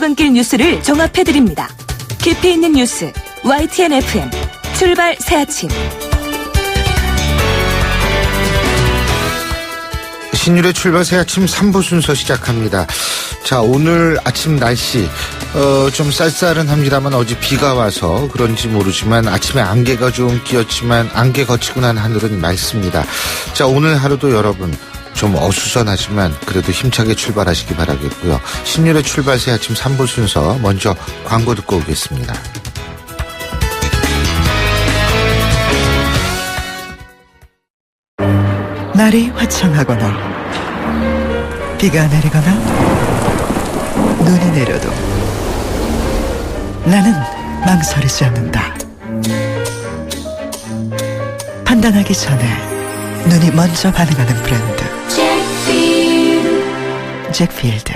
출근길 뉴스를 종합해드립니다. 깊이 있는 뉴스 YTN FM 출발 새아침. 신율의 출발 새아침 3부 순서 시작합니다. 자, 오늘 아침 날씨 좀 쌀쌀은 합니다만 어제 비가 와서 그런지 모르지만 아침에 안개가 좀 끼었지만 안개 거치고 난 하늘은 맑습니다. 자, 오늘 하루도 여러분 좀 어수선하지만 그래도 힘차게 출발하시기 바라겠고요. 신율의 출발 새아침 3부 순서 먼저 광고 듣고 오겠습니다. 날이 화창하거나 비가 내리거나 눈이 내려도 나는 망설이지 않는다. 판단하기 전에 눈이 먼저 반응하는 브랜드 잭필드.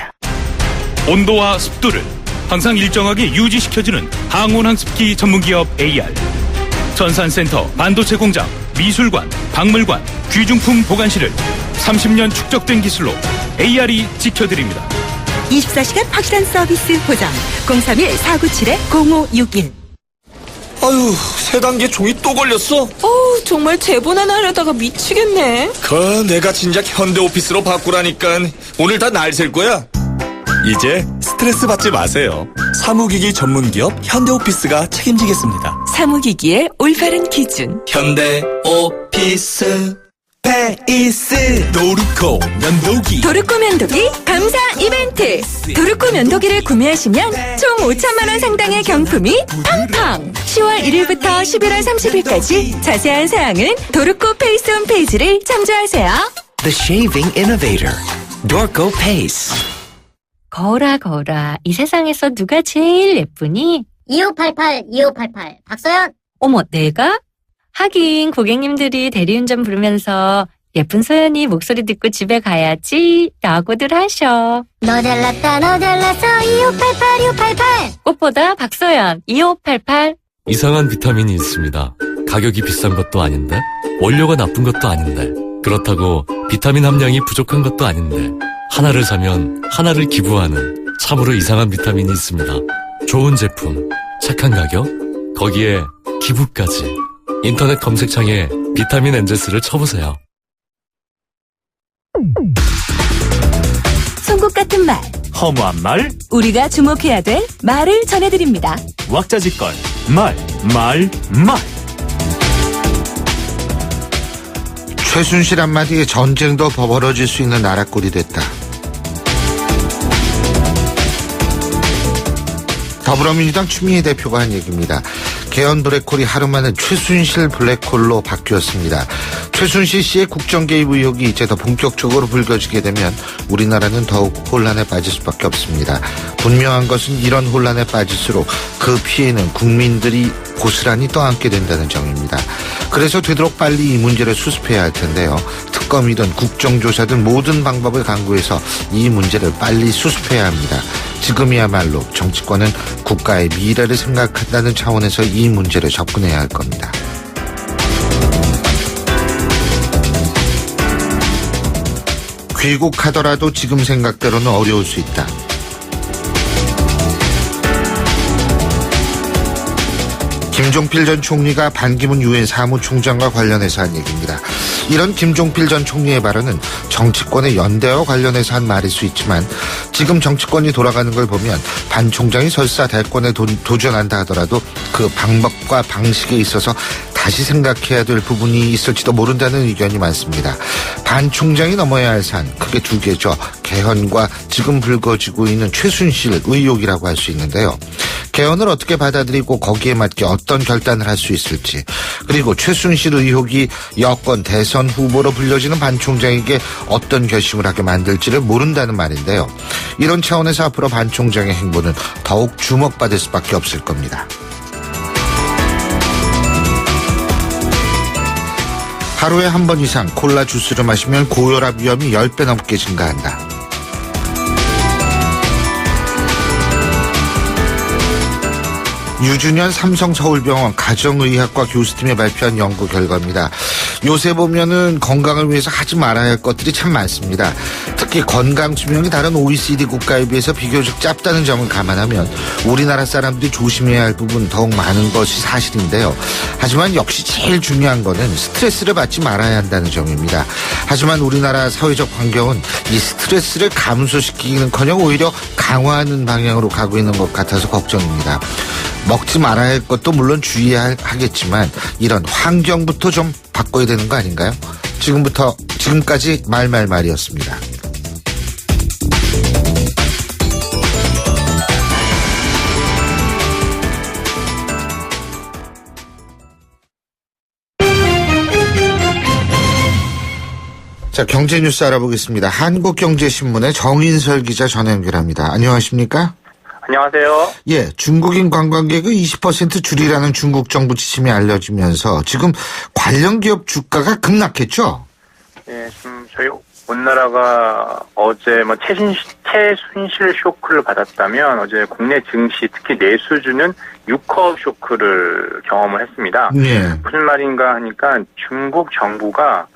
온도와 습도를 항상 일정하게 유지시켜주는 항온항습기 전문기업 AR. 전산센터, 반도체 공장, 미술관, 박물관, 귀중품 보관실을 30년 축적된 기술로 AR이 지켜드립니다. 24시간 확실한 서비스 보장 031-497-0561. 아유, 세 단계 종이 또 걸렸어? 정말 제본 하나 하려다가 미치겠네. 내가 진작 현대오피스로 바꾸라니까. 오늘 다 날 셀 거야. 이제 스트레스 받지 마세요. 사무기기 전문기업 현대오피스가 책임지겠습니다. 사무기기의 올바른 기준 현대오피스 페이스 도르코 면도기. 도르코 면도기 감사 이벤트. 도르코 면도기를 구매하시면 총 5천만 원 상당의 경품이 팡팡. 10월 1일부터 11월 30일까지 자세한 사항은 도르코 페이스 홈페이지를 참조하세요. The Shaving Innovator, Dorco Pace. 거울아, 이 세상에서 누가 제일 예쁘니? 2588 박서연. 어머, 내가? 하긴 고객님들이 대리운전 부르면서 예쁜 소연이 목소리 듣고 집에 가야지 라고들 하셔. 너 잘났다 너 잘났어 2588. 꽃보다 박소연 2588. 이상한 비타민이 있습니다. 가격이 비싼 것도 아닌데 원료가 나쁜 것도 아닌데 그렇다고 비타민 함량이 부족한 것도 아닌데 하나를 사면 하나를 기부하는 참으로 이상한 비타민이 있습니다. 좋은 제품, 착한 가격, 거기에 기부까지. 인터넷 검색창에 비타민 엔제스를 쳐보세요. 송곳 같은 말, 허무한 말, 우리가 주목해야 될 말을 전해드립니다. 왁자지껄, 말. 최순실 한마디에 전쟁도 벌어질 수 있는 나라꼴이 됐다. 더불어민주당 추미애 대표가 한 얘기입니다. 개헌 블랙홀이 하루 만에 최순실 블랙홀로 바뀌었습니다. 최순실 씨의 국정 개입 의혹이 이제 더 본격적으로 불거지게 되면 우리나라는 더욱 혼란에 빠질 수밖에 없습니다. 분명한 것은 이런 혼란에 빠질수록 그 피해는 국민들이 고스란히 떠안게 된다는 점입니다. 그래서 되도록 빨리 이 문제를 수습해야 할 텐데요. 특검이든 국정조사든 모든 방법을 강구해서 이 문제를 빨리 수습해야 합니다. 지금이야말로 정치권은 국가의 미래를 생각한다는 차원에서 이 문제를 접근해야 할 겁니다. 귀국하더라도 지금 생각대로는 어려울 수 있다. 김종필 전 총리가 반기문 유엔 사무총장과 관련해서 한 얘기입니다. 이런 김종필 전 총리의 발언은 정치권의 연대와 관련해서 한 말일 수 있지만 지금 정치권이 돌아가는 걸 보면 반 총장이 설사 대권에 도전한다 하더라도 그 방법과 방식에 있어서 다시 생각해야 될 부분이 있을지도 모른다는 의견이 많습니다. 반 총장이 넘어야 할 산 크게 두 개죠. 개헌과 지금 불거지고 있는 최순실 의혹이라고 할 수 있는데요. 개헌을 어떻게 받아들이고 거기에 맞게 어떤 결단을 할 수 있을지, 그리고 최순실 의혹이 여권 대선 후보로 불려지는 반 총장에게 어떤 결심을 하게 만들지를 모른다는 말인데요. 이런 차원에서 앞으로 반 총장의 행보는 더욱 주목받을 수밖에 없을 겁니다. 하루에 한 번 이상 콜라 주스를 마시면 고혈압 위험이 10배 넘게 증가한다. 유준현 삼성서울병원 가정의학과 교수팀이 발표한 연구 결과입니다. 요새 보면은 건강을 위해서 하지 말아야 할 것들이 참 많습니다. 특히 건강 수명이 다른 OECD 국가에 비해서 비교적 짧다는 점을 감안하면 우리나라 사람들이 조심해야 할 부분 더욱 많은 것이 사실인데요. 하지만 역시 제일 중요한 거는 스트레스를 받지 말아야 한다는 점입니다. 하지만 우리나라 사회적 환경은 이 스트레스를 감소시키기는커녕 오히려 강화하는 방향으로 가고 있는 것 같아서 걱정입니다. 먹지 말아야 할 것도 물론 주의하겠지만 이런 환경부터 좀 바꿔야 되는 거 아닌가요? 지금까지 말이었습니다. 자, 경제 뉴스 알아보겠습니다. 한국경제신문의 정인설 기자 전화 연결합니다. 안녕하십니까? 안녕하세요. 예, 중국인 관광객을 20% 줄이라는 중국 정부 지침이 알려지면서 지금 관련 기업 주가가 급락했죠? 예, 지금 저희 우리나라가 어제 최순실 쇼크를 받았다면 어제 국내 증시 특히 내수주는 6호 쇼크를 경험을 했습니다. 예. 무슨 말인가 하니까 중국 정부가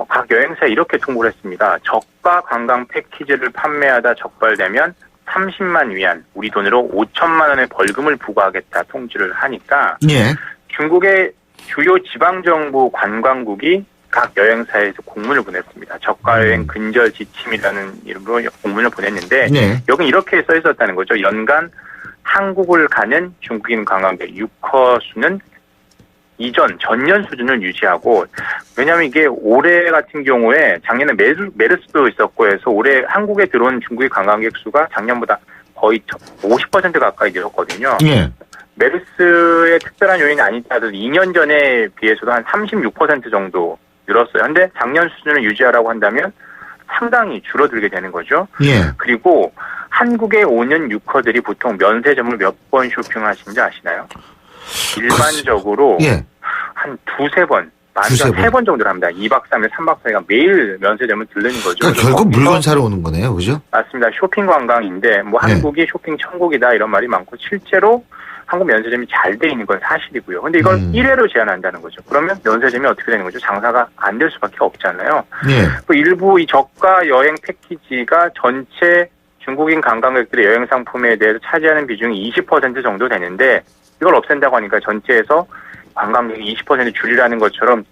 각 여행사에 이렇게 통보를 했습니다. 저가 관광 패키지를 판매하다 적발되면 30만 위안, 우리 돈으로 5천만 원의 벌금을 부과하겠다 통지를 하니까 예. 중국의 주요 지방정부 관광국이 각 여행사에서 공문을 보냈습니다. 저가 여행 근절 지침이라는 이름으로 공문을 보냈는데 네. 여기 이렇게 써 있었다는 거죠. 연간 한국을 가는 중국인 관광객 6호 수는 이전 전년 수준을 유지하고, 왜냐하면 이게 올해 같은 경우에 작년에 메르스도 있었고 해서 올해 한국에 들어온 중국인 관광객 수가 작년보다 거의 50% 가까이 늘었거든요. 예. 메르스의 특별한 요인이 아니다 하더라도 2년 전에 비해서도 한 36% 정도 늘었어요. 그런데 작년 수준을 유지하라고 한다면 상당히 줄어들게 되는 거죠. 예. 그리고 한국에 오는 유커들이 보통 면세점을 몇 번 쇼핑하시는지 아시나요? 일반적으로 예. 한 두세 번, 두세 번. 3번 정도를 합니다. 2박 3일, 3박 4일간 매일 면세점을 들르는 거죠. 그러니까 결국 물건 사러 오는 거네요. 그죠? 맞습니다. 쇼핑 관광인데 뭐 네. 한국이 쇼핑 천국이다 이런 말이 많고 실제로 한국 면세점이 잘 돼 있는 건 사실이고요. 근데 이걸 1회로 제한한다는 거죠. 그러면 면세점이 어떻게 되는 거죠? 장사가 안 될 수밖에 없잖아요. 예. 또 일부 이 저가 여행 패키지가 전체 중국인 관광객들의 여행 상품에 대해서 차지하는 비중이 20% 정도 되는데 이걸 없앤다고 하니까 전체에서 관광객이 20% 줄이라는 것처럼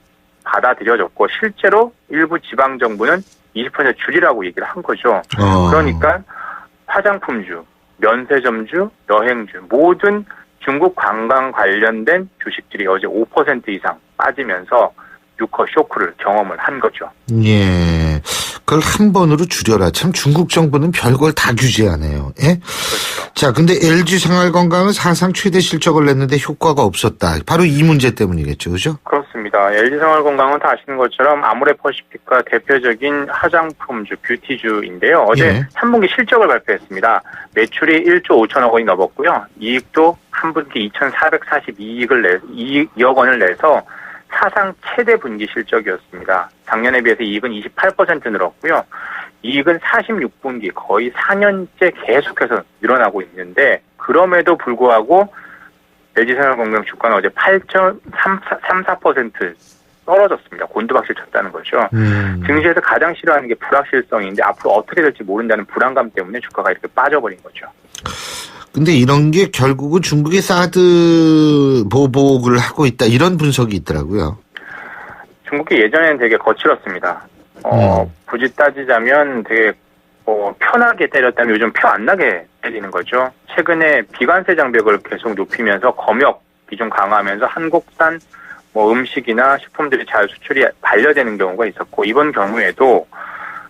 받아들여졌고 실제로 일부 지방정부는 20% 줄이라고 얘기를 한 거죠. 그러니까 화장품주, 면세점주, 여행주 모든 중국 관광 관련된 주식들이 어제 5% 이상 빠지면서 6호 쇼크를 경험을 한 거죠. 예. 그걸 한 번으로 줄여라. 참 중국 정부는 별걸 다 규제하네요. 예? 그렇죠. 자, 근데 LG 생활건강은 사상 최대 실적을 냈는데 효과가 없었다. 바로 이 문제 때문이겠죠. 그죠? 그렇습니다. LG생활건강은 다 아시는 것처럼 아모레퍼시픽과 대표적인 화장품주, 뷰티주인데요. 어제 예. 3분기 실적을 발표했습니다. 매출이 1조 5천억 원이 넘었고요. 이익도 한 분기 2,442억 원을 내서 사상 최대 분기 실적이었습니다. 작년에 비해서 이익은 28% 늘었고요. 이익은 46분기 거의 4년째 계속해서 늘어나고 있는데 그럼에도 불구하고 LG생활건강 주가는 어제 8.34% 떨어졌습니다. 곤두박질 쳤다는 거죠. 증시에서 가장 싫어하는 게 불확실성인데 앞으로 어떻게 될지 모른다는 불안감 때문에 주가가 이렇게 빠져버린 거죠. 근데 이런 게 결국은 중국이 사드 보복을 하고 있다. 이런 분석이 있더라고요. 중국이 예전에는 되게 거칠었습니다. 굳이 따지자면 되게 편하게 때렸다면 요즘 표 안 나게 때리는 거죠. 최근에 비관세 장벽을 계속 높이면서 검역 비중 강화하면서 한국산 음식이나 식품들이 잘 수출이 반려되는 경우가 있었고 이번 경우에도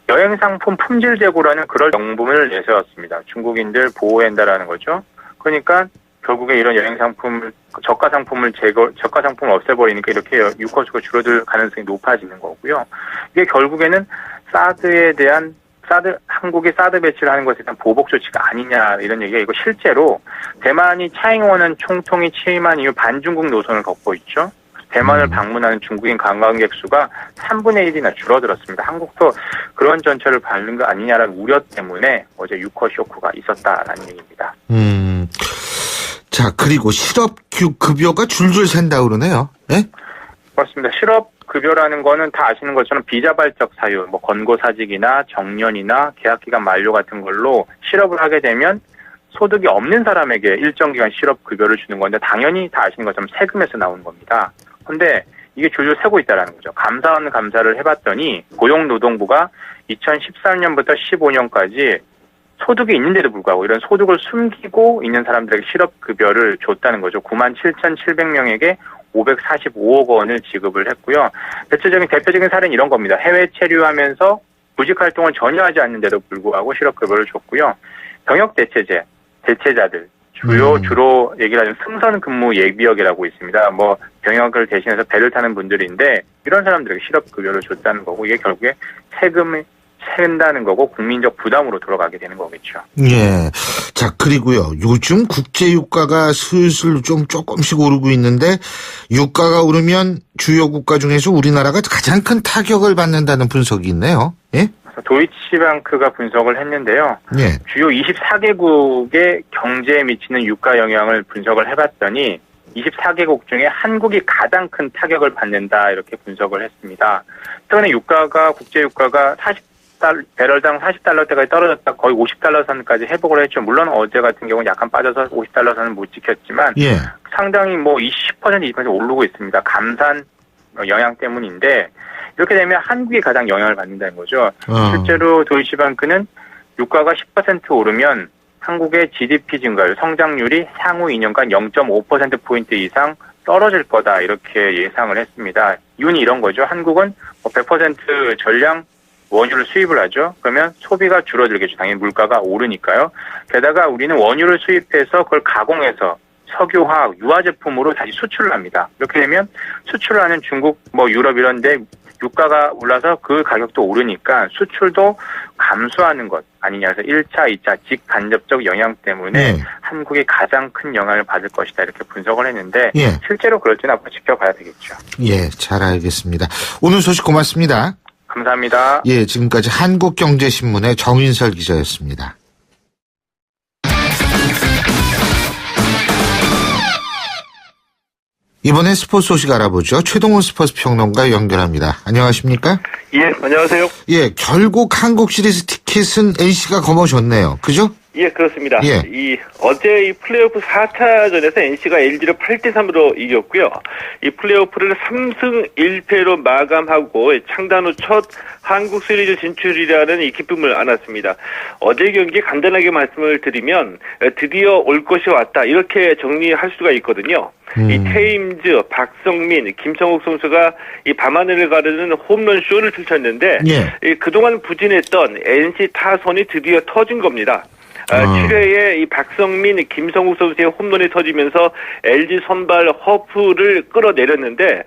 여행상품 품질 재고라는 그럴 명분을 내세웠습니다. 중국인들 보호해야 한다라는 거죠. 그러니까 결국에 이런 여행상품, 저가 상품을 없애버리니까 이렇게 유커수가 줄어들 가능성이 높아지는 거고요. 이게 결국에는 한국이 사드 배치를 하는 것에 대한 보복 조치가 아니냐 이런 얘기가 이거 실제로 대만이 차잉원 총통이 취임한 이후 반중국 노선을 걷고 있죠. 대만을 방문하는 중국인 관광객 수가 3분의 1이나 줄어들었습니다. 한국도 그런 전철을 밟는 거 아니냐라는 우려 때문에 어제 6호 쇼크가 있었다라는 얘기입니다. 자, 그리고 실업급여가 줄줄 샌다고 그러네요. 예? 그렇습니다. 실업 실업급여라는 거는 다 아시는 것처럼 비자발적 사유, 뭐 권고사직이나 정년이나 계약기간 만료 같은 걸로 실업을 하게 되면 소득이 없는 사람에게 일정 기간 실업급여를 주는 건데 당연히 다 아시는 것처럼 세금에서 나오는 겁니다. 그런데 이게 줄줄 새고 있다는 거죠. 감사원 감사를 해봤더니 고용노동부가 2013년부터 15년까지 소득이 있는데도 불구하고 이런 소득을 숨기고 있는 사람들에게 실업급여를 줬다는 거죠. 97,700명에게 545억 원을 지급을 했고요. 대표적인 사례는 이런 겁니다. 해외 체류하면서 구직 활동을 전혀 하지 않는데도 불구하고 실업급여를 줬고요. 병역 대체자들 주로 얘기를 하자면 승선 근무 예비역이라고 있습니다. 뭐 병역을 대신해서 배를 타는 분들인데 이런 사람들에게 실업급여를 줬다는 거고 이게 결국에 세금이 센다는 거고 국민적 부담으로 돌아가게 되는 거겠죠. 예. 자, 그리고요. 요즘 국제유가가 슬슬 좀 조금씩 오르고 있는데 유가가 오르면 주요 국가 중에서 우리나라가 가장 큰 타격을 받는다는 분석이 있네요. 예? 도이치방크가 분석을 했는데요. 예. 주요 24개국의 경제에 미치는 유가 영향을 분석을 해봤더니 24개국 중에 한국이 가장 큰 타격을 받는다 이렇게 분석을 했습니다. 최근에 국제유가가 배럴당 40달러대까지 떨어졌다 거의 50달러 선까지 회복을 했죠. 물론 어제 같은 경우는 약간 빠져서 50달러 선은 못 지켰지만 예. 상당히 뭐 10% 20% 오르고 있습니다. 감산 영향 때문인데 이렇게 되면 한국이 가장 영향을 받는다는 거죠. 실제로 도이치방크는 유가가 10% 오르면 한국의 GDP 증가율, 성장률이 향후 2년간 0.5%포인트 이상 떨어질 거다 이렇게 예상을 했습니다. 이유는 이런 거죠. 한국은 100% 전량 원유를 수입을 하죠. 그러면 소비가 줄어들겠죠. 당연히 물가가 오르니까요. 게다가 우리는 원유를 수입해서 그걸 가공해서 석유화학, 유화 제품으로 다시 수출을 합니다. 이렇게 되면 수출을 하는 중국, 유럽 이런 데 유가가 올라서 그 가격도 오르니까 수출도 감소하는 것 아니냐. 그래서 1차, 2차 직간접적 영향 때문에 한국이 가장 큰 영향을 받을 것이다. 이렇게 분석을 했는데 실제로 그럴지는 앞으로 지켜봐야 되겠죠. 예, 잘 알겠습니다. 오늘 소식 고맙습니다. 감사합니다. 예, 지금까지 한국경제신문의 정인설 기자였습니다. 이번엔 스포츠 소식 알아보죠. 최동훈 스포츠 평론가 연결합니다. 안녕하십니까? 예, 안녕하세요. 예, 결국 한국 시리즈 티켓은 NC가 거머쥐었네요. 그죠? 예, 그렇습니다. 예. 어제 이 플레이오프 4차전에서 NC가 LG를 8대3으로 이겼고요. 이 플레이오프를 3승 1패로 마감하고 창단 후 첫 한국 시리즈 진출이라는 이 기쁨을 안았습니다. 어제 경기 간단하게 말씀을 드리면 드디어 올 것이 왔다 이렇게 정리할 수가 있거든요. 이 테임즈, 박성민, 김성욱 선수가 이 밤하늘을 가르는 홈런 쇼를 펼쳤는데 그동안 부진했던 NC 타선이 드디어 터진 겁니다. 7회에 이 박성민, 김성욱 선수의 홈런이 터지면서 LG 선발 허프를 끌어내렸는데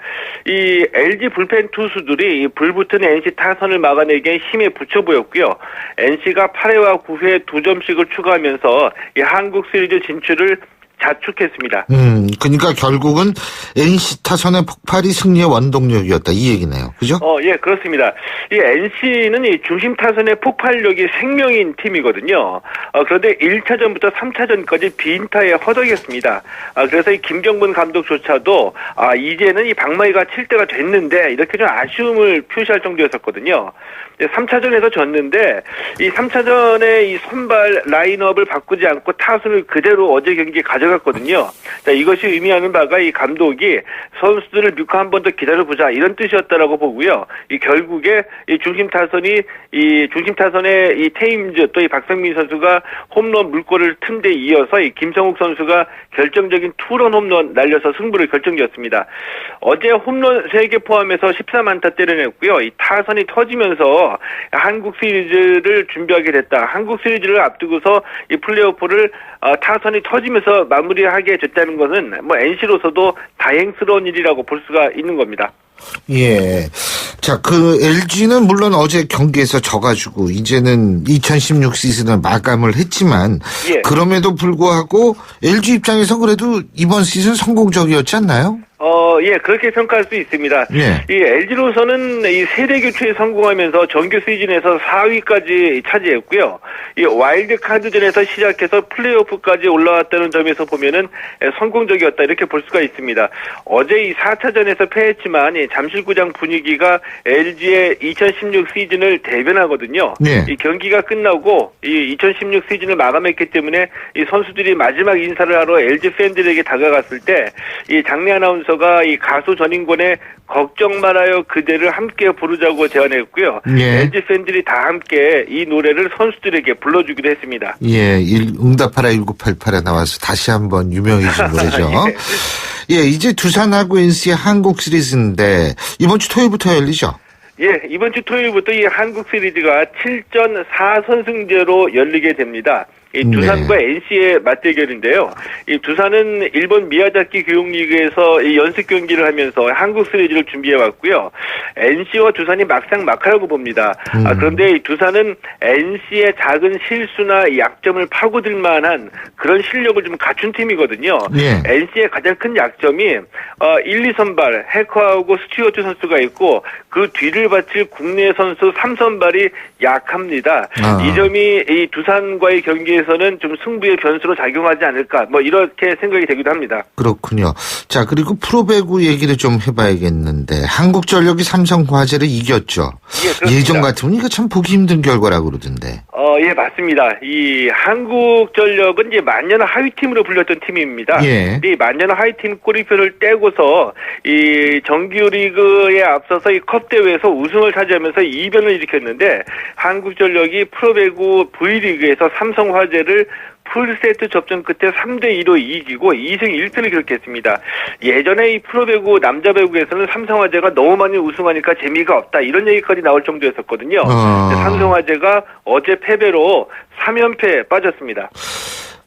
이 LG 불펜 투수들이 이 불붙은 NC 타선을 막아내기엔 힘에 붙여 보였고요. NC가 8회와 9회 2점씩을 추가하면서 이 한국 시리즈 진출을 자축했습니다. 그러니까 결국은 NC 타선의 폭발이 승리의 원동력이었다 이 얘기네요. 그죠? 예, 그렇습니다. 이 NC는 이 중심 타선의 폭발력이 생명인 팀이거든요. 그런데 1차전부터 3차전까지 빈타에 허덕였습니다. 그래서 이 김경문 감독조차도 이제는 이 박마이가 칠 때가 됐는데 이렇게 좀 아쉬움을 표시할 정도였었거든요. 3차전에서 졌는데 이 3차전에 이 선발 라인업을 바꾸지 않고 타순을 그대로 어제 경기에 가져갔거든요. 자, 이것이 의미하는 바가 이 감독이 선수들을 믿고 한 번 더 기다려보자 이런 뜻이었다라고 보고요. 이 결국에 이 중심 타선의 이 테임즈 또 이 박성민 선수가 홈런 물꼬를 튼 데 이어서 이 김성욱 선수가 결정적인 투런 홈런 날려서 승부를 결정지었습니다. 어제 홈런 3개 포함해서 14안타 때려냈고요. 이 타선이 터지면서 한국 시리즈를 준비하게 됐다. 한국 시리즈를 앞두고서 이 플레이오프를 타선이 터지면서 마무리하게 됐다는 것은 NC로서도 다행스러운 일이라고 볼 수가 있는 겁니다. 예. 자, LG는 물론 어제 경기에서 져가지고 이제는 2016 시즌을 마감을 했지만 그럼에도 불구하고 LG 입장에서 그래도 이번 시즌 성공적이었지 않나요? 예, 그렇게 평가할 수 있습니다. 예. 이 LG로서는 이 세대 교체에 성공하면서 정규 시즌에서 4위까지 차지했고요. 이 와일드 카드전에서 시작해서 플레이오프까지 올라왔다는 점에서 보면은 성공적이었다 이렇게 볼 수가 있습니다. 어제 이 4차전에서 패했지만 이 잠실구장 분위기가 LG의 2016 시즌을 대변하거든요. 예. 이 경기가 끝나고 이 2016 시즌을 마감했기 때문에 이 선수들이 마지막 인사를 하러 LG 팬들에게 다가갔을 때 이 장례 아나운서가 이 가수 전인권의 걱정 말아요 그대를 함께 부르자고 제안했고요. 예. LG 팬들이 다 함께 이 노래를 선수들에게 불러주기도 했습니다. 예, 응답하라 1988에 나와서 다시 한번 유명해진 노래죠. 예, 이제 두산하고 NC의 한국 시리즈인데 이번 주 토요일부터 열리죠? 예, 이번 주 토요일부터 이 한국 시리즈가 7전 4선승제로 열리게 됩니다. 이 두산과 NC의 맞대결인데요. 이 두산은 일본 미야자키 교육리그에서 이 연습 경기를 하면서 한국 시리즈를 준비해 왔고요. NC와 두산이 막상 막하라고 봅니다. 그런데 이 두산은 NC의 작은 실수나 약점을 파고들 만한 그런 실력을 좀 갖춘 팀이거든요. 예. NC의 가장 큰 약점이 1, 2선발 해커하고 스튜어트 선수가 있고 그 뒤를 바칠 국내 선수 3선발이 약합니다. 이 점이 이 두산과의 경기에서는 좀 승부의 변수로 작용하지 않을까 뭐 이렇게 생각이 되기도 합니다. 그렇군요. 자, 그리고 프로배구 얘기를 좀 해봐야겠는데 한국전력이 삼성화재를 이겼죠. 예, 그렇습니다. 예전 같으면 이거 참 보기 힘든 결과라고 그러던데. 예, 맞습니다. 이 한국전력은 이제 만년 하위팀으로 불렸던 팀입니다. 예. 이 만년 하위팀 꼬리표를 떼고서 이 정규리그에 앞서서 이 컵 대회에서 우승을 차지하면서 이변을 일으켰는데 한국전력이 프로배구 V리그에서 삼성화재를 풀세트 접전 끝에 3대2로 이기고 2승 1패를 기록했습니다. 예전에 이 프로배구 남자 배구에서는 삼성화재가 너무 많이 우승하니까 재미가 없다 이런 얘기까지 나올 정도였었거든요. 삼성화재가 어제 패배로 3연패에 빠졌습니다.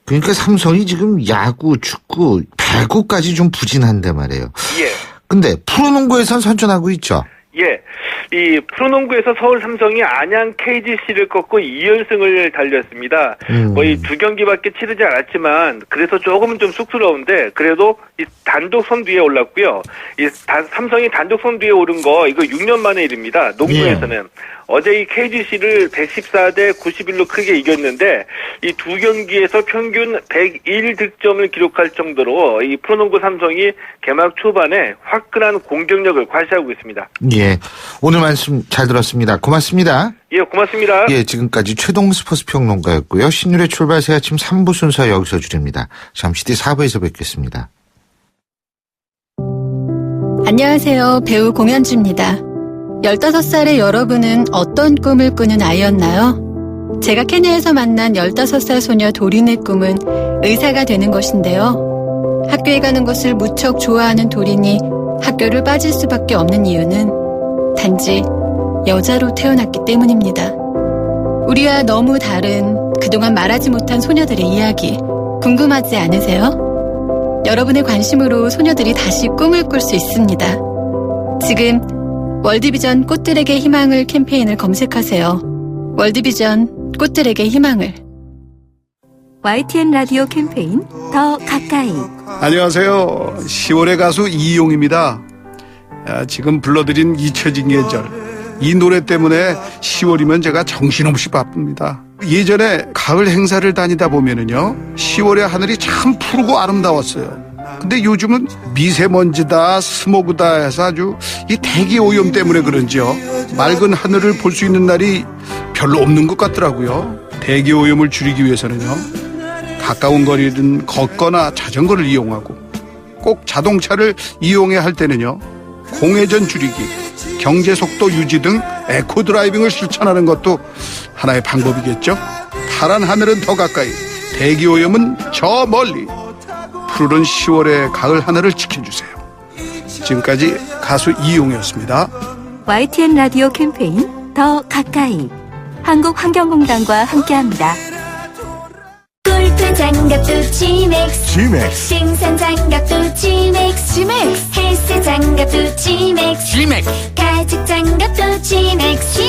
그러니까 삼성이 지금 야구, 축구, 배구까지 좀 부진한데 말이에요. 예. 근데 프로농구에선 선전하고 있죠. 예. 이 프로농구에서 서울 삼성이 안양 KGC를 꺾고 2연승을 달렸습니다. 거의 2경기밖에 치르지 않았지만 그래서 조금은 좀 쑥스러운데 그래도 이 단독 선두에 올랐고요. 이 삼성이 단독 선두에 오른 거 이거 6년 만의 일입니다. 농구에서는. 예. 어제 이 KGC를 114대 91로 크게 이겼는데 이 두 경기에서 평균 101득점을 기록할 정도로 이 프로농구 삼성이 개막 초반에 화끈한 공격력을 과시하고 있습니다. 예. 오늘 말씀 잘 들었습니다. 고맙습니다. 예, 고맙습니다. 예, 지금까지 최동 스포츠 평론가였고요. 신율의 출발 새 아침 3부 순서 여기서 줄입니다. 잠시 뒤 4부에서 뵙겠습니다. 안녕하세요. 배우 공연주입니다. 15살의 여러분은 어떤 꿈을 꾸는 아이였나요? 제가 케냐에서 만난 15살 소녀 도린의 꿈은 의사가 되는 것인데요. 학교에 가는 것을 무척 좋아하는 도린이 학교를 빠질 수밖에 없는 이유는 단지 여자로 태어났기 때문입니다. 우리와 너무 다른 그동안 말하지 못한 소녀들의 이야기 궁금하지 않으세요? 여러분의 관심으로 소녀들이 다시 꿈을 꿀 수 있습니다. 지금 월드비전 꽃들에게 희망을 캠페인을 검색하세요. 월드비전 꽃들에게 희망을. YTN 라디오 캠페인 더 가까이. 안녕하세요. 10월의 가수 이용입니다. 지금 불러드린 잊혀진 계절. 이 노래 때문에 10월이면 제가 정신없이 바쁩니다. 예전에 가을 행사를 다니다 보면은요, 10월의 하늘이 참 푸르고 아름다웠어요. 근데 요즘은 미세먼지다 스모그다 해서 아주 이 대기 오염 때문에 그런지요, 맑은 하늘을 볼 수 있는 날이 별로 없는 것 같더라고요. 대기 오염을 줄이기 위해서는요, 가까운 거리든 걷거나 자전거를 이용하고, 꼭 자동차를 이용해야 할 때는요, 공회전 줄이기, 경제 속도 유지 등 에코 드라이빙을 실천하는 것도 하나의 방법이겠죠. 파란 하늘은 더 가까이, 대기 오염은 저 멀리. 푸르른 10월의 가을 하늘을 지켜주세요. 지금까지 가수 이용이었습니다. YTN 라디오 캠페인 더 가까이. 한국환경공단과 함께합니다. 골프 장갑도 지맥스 생산 장갑도 지맥스 헬스 장갑도 지맥스 가죽 장갑도 지맥스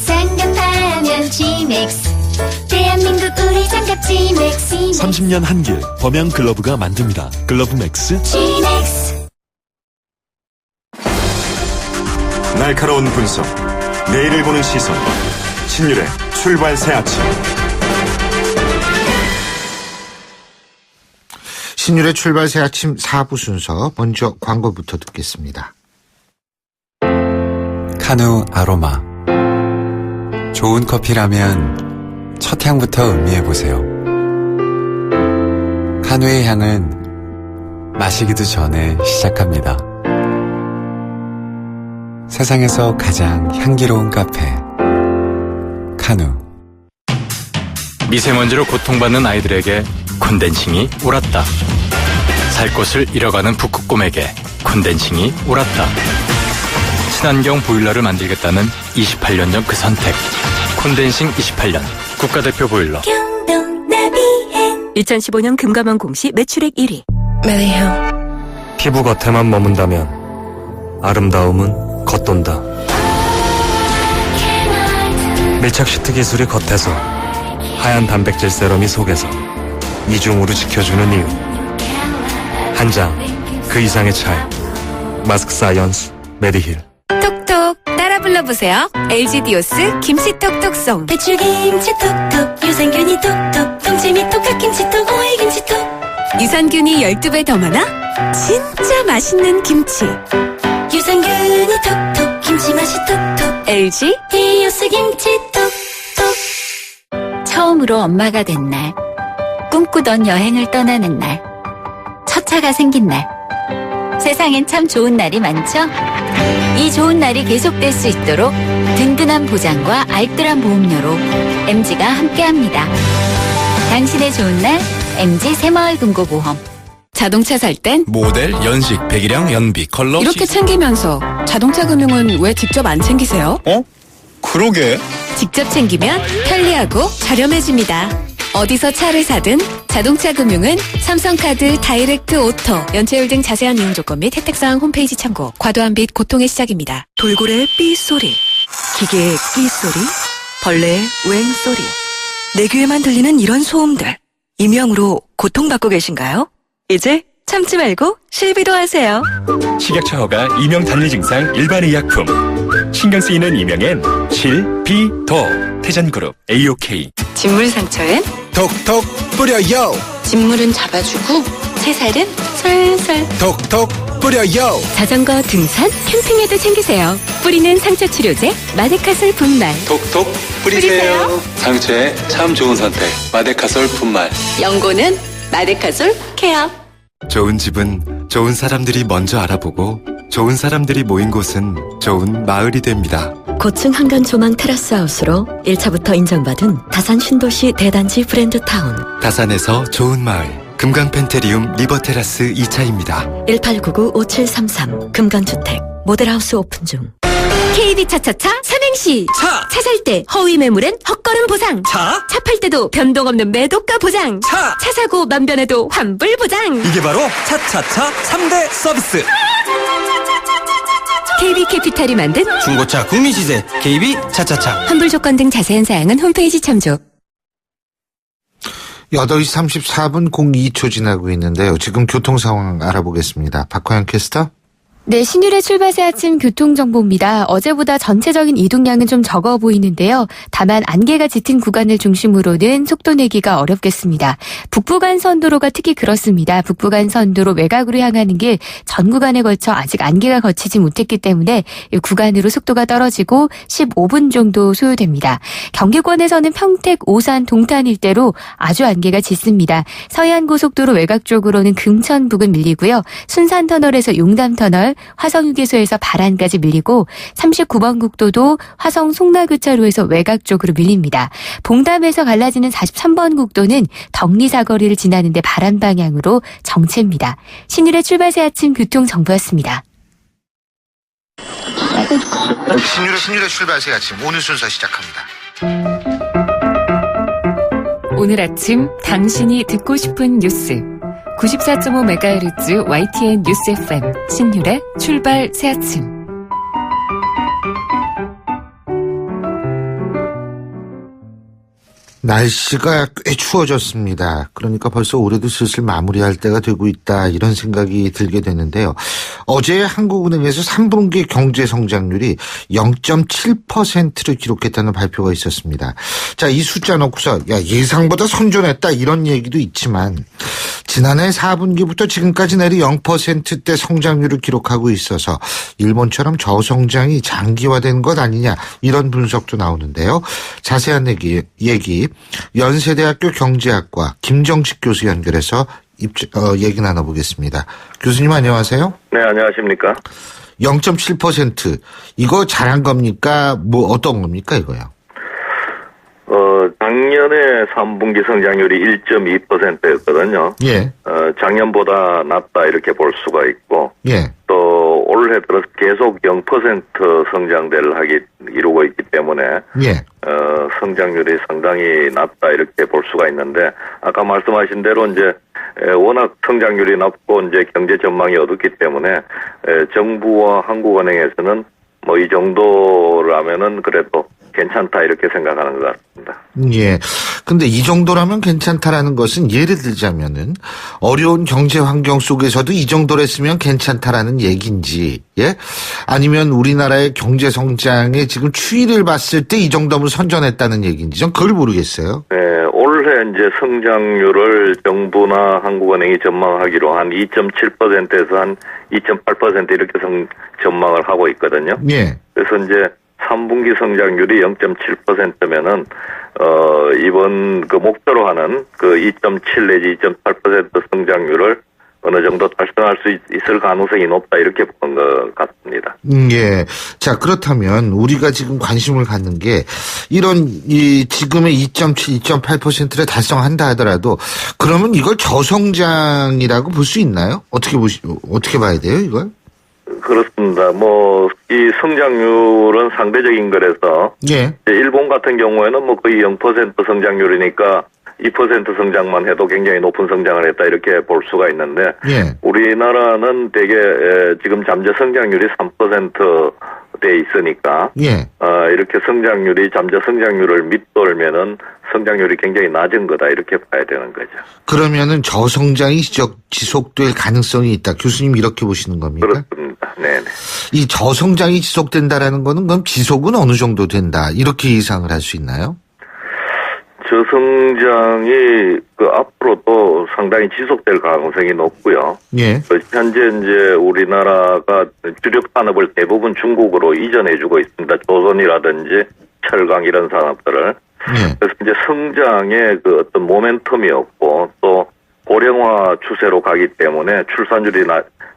장갑하면 지맥스 대한민국 우리 장갑 지맥스 30년 한길 범양 글러브가 만듭니다. 글러브 맥스 지맥스 날카로운 분석, 내일을 보는 시선, 신율의 출발 새 아침. 신율의 출발 새 아침 4부 순서, 먼저 광고부터 듣겠습니다. 카누 아로마. 좋은 커피라면 첫 향부터 음미해보세요. 카누의 향은 마시기도 전에 시작합니다. 세상에서 가장 향기로운 카페, 카누. 미세먼지로 고통받는 아이들에게 콘덴싱이 옳았다. 살 곳을 잃어가는 북극곰에게 콘덴싱이 옳았다. 친환경 보일러를 만들겠다는 28년 전 그 선택. 콘덴싱 28년 국가대표 보일러. 2015년 금감원 공시 매출액 1위. 피부 겉에만 머문다면 아름다움은 겉돈다. 밀착 시트 기술이 겉에서, 하얀 단백질 세럼이 속에서 이중으로 지켜주는 이유. 한 장, 그 이상의 차이. 마스크 사이언스 메디힐. 톡톡 따라 불러보세요. LG 디오스 김치톡톡송. 배출김치 톡톡, 유산균이 톡톡, 동치미 톡갓김치톡, 오이김치톡. 유산균이 12배 더 많아? 진짜 맛있는 김치. 유산균이 톡톡, 김치 맛이 톡톡. LG 디오스 김치톡톡. 처음으로 엄마가 된 날, 꿈꾸던 여행을 떠나는 날, 첫 차가 생긴 날. 세상엔 참 좋은 날이 많죠? 이 좋은 날이 계속될 수 있도록 든든한 보장과 알뜰한 보험료로 MG가 함께합니다. 당신의 좋은 날, MG 새마을금고보험. 자동차 살 땐 모델, 연식, 배기량, 연비, 컬러. 이렇게 챙기면서 자동차 금융은 왜 직접 안 챙기세요? 그러게. 직접 챙기면 편리하고 저렴해집니다. 어디서 차를 사든 자동차 금융은 삼성카드, 다이렉트 오토, 연체율 등 자세한 이용 조건 및 혜택사항 홈페이지 참고. 과도한 빚 고통의 시작입니다. 돌고래의 삐 소리, 기계의 끼 소리, 벌레의 웽 소리. 내 귀에만 들리는 이런 소음들, 이명으로 고통받고 계신가요? 이제 참지 말고 실비도 하세요. 식약처 허가 이명 단리 증상 일반 의약품. 신경 쓰이는 이명엔 실비도. 태전그룹 AOK. 진물 상처엔 톡톡 뿌려요. 진물은 잡아주고 새살은 솔솔. 톡톡 뿌려요. 자전거, 등산, 캠핑에도 챙기세요. 뿌리는 상처 치료제 마데카솔 분말. 톡톡 뿌리세요. 상처에 참 좋은 선택 마데카솔 분말. 연고는 마데카솔 케어. 좋은 집은 좋은 사람들이 먼저 알아보고, 좋은 사람들이 모인 곳은 좋은 마을이 됩니다. 고층 한간 조망 테라스 하우스로 1차부터 인정받은 다산 신도시 대단지 브랜드 타운. 다산에서 좋은 마을, 금강 펜테리움 리버테라스 2차입니다. 1899-5733 금강주택 모델하우스 오픈 중. KB 차차차 삼행시. 차 살 때 허위 매물엔 헛걸음 보상. 차 팔 때도 변동 없는 매도가 보장. 차 사고 만변에도 환불 보장. 이게 바로 차차차 3대 서비스. KB캐피탈이 만든 중고차 국민시세 KB 차차차. 환불 조건 등 자세한 사항은 홈페이지 참조. 8시 34분 02초 지나고 있는데요. 지금 교통 상황 알아보겠습니다. 박화영 캐스터. 네, 신율의 출발새 아침 교통정보입니다. 어제보다 전체적인 이동량은 좀 적어 보이는데요. 다만 안개가 짙은 구간을 중심으로는 속도 내기가 어렵겠습니다. 북부간선도로가 특히 그렇습니다. 북부간선도로 외곽으로 향하는 길 전 구간에 걸쳐 아직 안개가 거치지 못했기 때문에 이 구간으로 속도가 떨어지고 15분 정도 소요됩니다. 경기권에서는 평택, 오산, 동탄 일대로 아주 안개가 짙습니다. 서해안고속도로 외곽 쪽으로는 금천 부근 밀리고요. 순산터널에서 용담터널, 화성휴게소에서 발안까지 밀리고 39번 국도도 화성 송나교차로에서 외곽 쪽으로 밀립니다. 봉담에서 갈라지는 43번 국도는 덕리사거리를 지나는데 발안 방향으로 정체입니다. 신율의 출발새 아침 교통정보였습니다. 신율의 출발새 아침 오늘 순서 시작합니다. 오늘 아침 당신이 듣고 싶은 뉴스 94.5MHz YTN 뉴스 FM 신율의 출발 새아침. 날씨가 꽤 추워졌습니다. 그러니까 벌써 올해도 슬슬 마무리할 때가 되고 있다 이런 생각이 들게 되는데요. 어제 한국은행에서 3분기 경제 성장률이 0.7%를 기록했다는 발표가 있었습니다. 자, 이 숫자 놓고서 예상보다 선전했다 이런 얘기도 있지만 지난해 4분기부터 지금까지 내리 0%대 성장률을 기록하고 있어서 일본처럼 저성장이 장기화된 것 아니냐 이런 분석도 나오는데요. 자세한 얘기 연세대학교 경제학과 김정식 교수 연결해서 얘기 나눠보겠습니다. 교수님 안녕하세요. 네, 안녕하십니까. 0.7% 이거 잘한 겁니까? 뭐 어떤 겁니까 이거요? 작년에 3분기 성장률이 1.2%였거든요. 예. 작년보다 낮다 이렇게 볼 수가 있고. 예. 또 올해 들어서 계속 0% 성장대를 이루고 있기 때문에. 예. 성장률이 상당히 낮다 이렇게 볼 수가 있는데 아까 말씀하신 대로 이제 워낙 성장률이 낮고 이제 경제 전망이 어둡기 때문에 정부와 한국은행에서는 뭐 이 정도라면은 그래도 괜찮다 이렇게 생각하는 것 같습니다. 예. 근데 이 정도라면 괜찮다라는 것은 예를 들자면은 어려운 경제 환경 속에서도 이 정도랬으면 괜찮다라는 얘기인지, 예? 아니면 우리나라의 경제 성장의 지금 추이를 봤을 때 이 정도면 선전했다는 얘기인지 전 그걸 모르겠어요. 네, 올해 이제 성장률을 정부나 한국은행이 전망하기로 한 2.7%에서 한 2.8% 이렇게 전망을 하고 있거든요. 예. 그래서 이제 3분기 성장률이 0.7%면은, 이번 그 목표로 하는 그 2.7 내지 2.8% 성장률을 어느 정도 달성할 수 있을 가능성이 높다 이렇게 보는 것 같습니다. 예. 자, 그렇다면 우리가 지금 관심을 갖는 게 이런 지금의 2.7, 2.8%를 달성한다 하더라도 그러면 이걸 저성장이라고 볼 수 있나요? 어떻게 봐야 돼요, 이걸? 그렇습니다. 이 성장률은 상대적인 거라서. 예. 일본 같은 경우에는 거의 0% 성장률이니까 2% 성장만 해도 굉장히 높은 성장을 했다 이렇게 볼 수가 있는데. 예. 우리나라는 되게 지금 잠재 성장률이 3%대 있으니까. 예. 이렇게 잠재 성장률을 밑돌면은 성장률이 굉장히 낮은 거다 이렇게 봐야 되는 거죠. 그러면은 저성장이 지속될 가능성이 있다. 교수님 이렇게 보시는 겁니까? 그렇습니다. 네네. 이 저성장이 지속된다라는 거는 그럼 지속은 어느 정도 된다. 이렇게 예상을 할 수 있나요? 저성장이 앞으로도 상당히 지속될 가능성이 높고요. 예. 현재 이제 우리나라가 주력 산업을 대부분 중국으로 이전해주고 있습니다. 조선이라든지 철강 이런 산업들을. 예. 그래서 이제 성장의 어떤 모멘텀이 없고 또 고령화 추세로 가기 때문에 출산율이